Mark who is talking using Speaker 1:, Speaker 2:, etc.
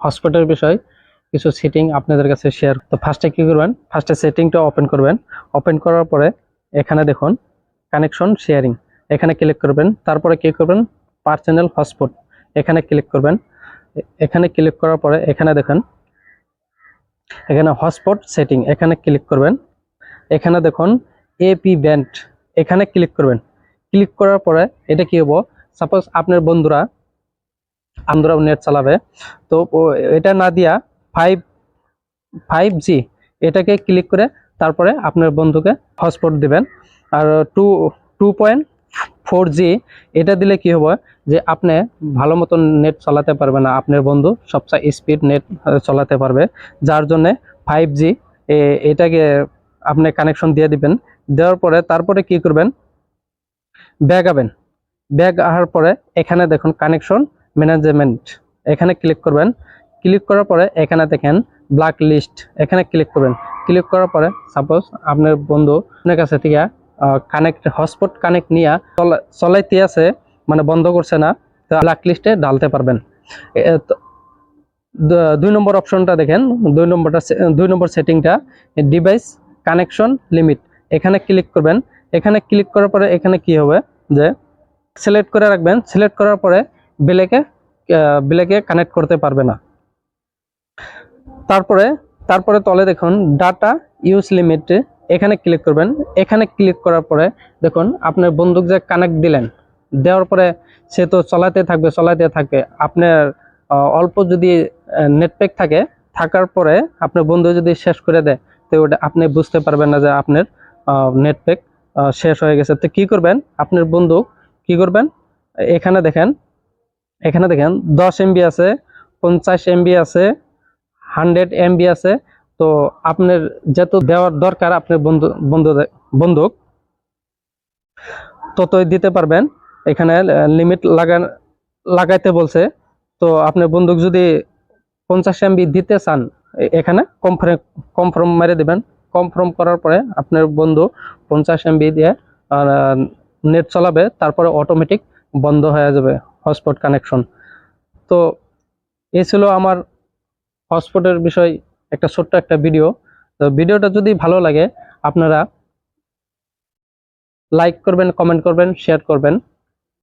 Speaker 1: হটস্পটের বিষয় কিছু সেটিং আপনাদের কাছে শেয়ার। তো ফার্স্টে কি করবেন, ফার্স্টে সেটিংটা ওপেন করবেন। ওপেন করার পরে এখানে দেখুন কানেকশন শেয়ারিং, এখানে ক্লিক করবেন। তারপরে কি করবেন, পার্সোনাল হটস্পট, এখানে ক্লিক করবেন। এখানে ক্লিক করার পরে এখানে দেখেন, এখানে হটস্পট সেটিং, এখানে ক্লিক করবেন। এখানে দেখুন এপি ব্যান্ড, এখানে ক্লিক করবেন। ক্লিক করার পরে এটা কি হবো, সাপোজ আপনার বন্ধুরা নেট চালাবে, তো এটা না দিয়া 5G এটাকে ক্লিক করে তারপরে আপনার বন্ধুকে হটস্পট দিবেন। আর 2.4G এটা দিলে কি হবে যে আপনি ভালো মতন নেট চালাতে পারবে না, আপনার বন্ধু সবচেয়ে স্পিড নেট চালাতে পারবে। যার জন্য 5G এটাকে আপনি কানেকশন দিয়ে দিবেন। দেওয়ার পরে তারপরে কি করবেন, ব্যাক আবেন। ব্যাক আসার পরে এখানে দেখুন কানেকশন ম্যানেজমেন্ট, এখানে ক্লিক করবেন। ক্লিক করার পরে এখানে দেখেন ব্ল্যাক লিস্ট, এখানে ক্লিক করবেন। ক্লিক করার পরে সাপোজ আপনার বন্ধু আপনার কাছে থেকে হটস্পট কানেক্ট নিয়ে চলাইতে আছে, মানে বন্ধ করছে না, তো ব্ল্যাক লিস্টে ডালতে পারবেন। 2 নম্বর অপশনটা দেখেন, 2 নম্বর সেটিংটা ডিভাইস কানেকশন লিমিট, এখানে ক্লিক করবেন। এখানে ক্লিক করার পরে এখানে কি হবে যে সিলেক্ট করে রাখবেন। সিলেক্ট করার পরে ব্ল্যাকে কানেক্ট করতে পারবে না। তারপরে তলে দেখুন ডাটা ইউজ লিমিট, এখানে ক্লিক করবেন। এখানে ক্লিক করার পরে দেখুন আপনার বন্দুক যে কানেক্ট দিলেন, দেওয়ার পরে সে তো চলাতে থাকবে। আপনার অল্প যদি নেটপ্যাক থাকার পরে আপনার বন্ধু যদি শেষ করে দেয়, তো ওটা আপনি বুঝতে পারবেন না যে আপনার নেটপ্যাক শেষ হয়ে গেছে। তো কি করবেন, আপনার বন্ধু কি করবেন, এখানে দেখেন 10 MB আছে, 50 MB আছে, 100 MB আছে। তো আপনার যত দেওয়ার দরকার আপনার বন্দুক ততই দিতে পারবেন। এখানে লিমিট লাগাইতে বলছে। তো আপনার বন্দুক যদি 50 MB দিতে চান, এখানে কনফার্ম মেরে দিবেন। কনফার্ম করার পরে আপনার বন্ধু 50 MB দিয়ে নেট চালাবে, তারপরে অটোমেটিক বন্ধ হয়ে যাবে হটস্পট কানেকশন। তো এই ছিল আমার হটস্পটের বিষয় একটা ছোট্ট একটা ভিডিও। তো ভিডিওটা যদি ভালো লাগে আপনারা লাইক করবেন, কমেন্ট করবেন, শেয়ার করবেন।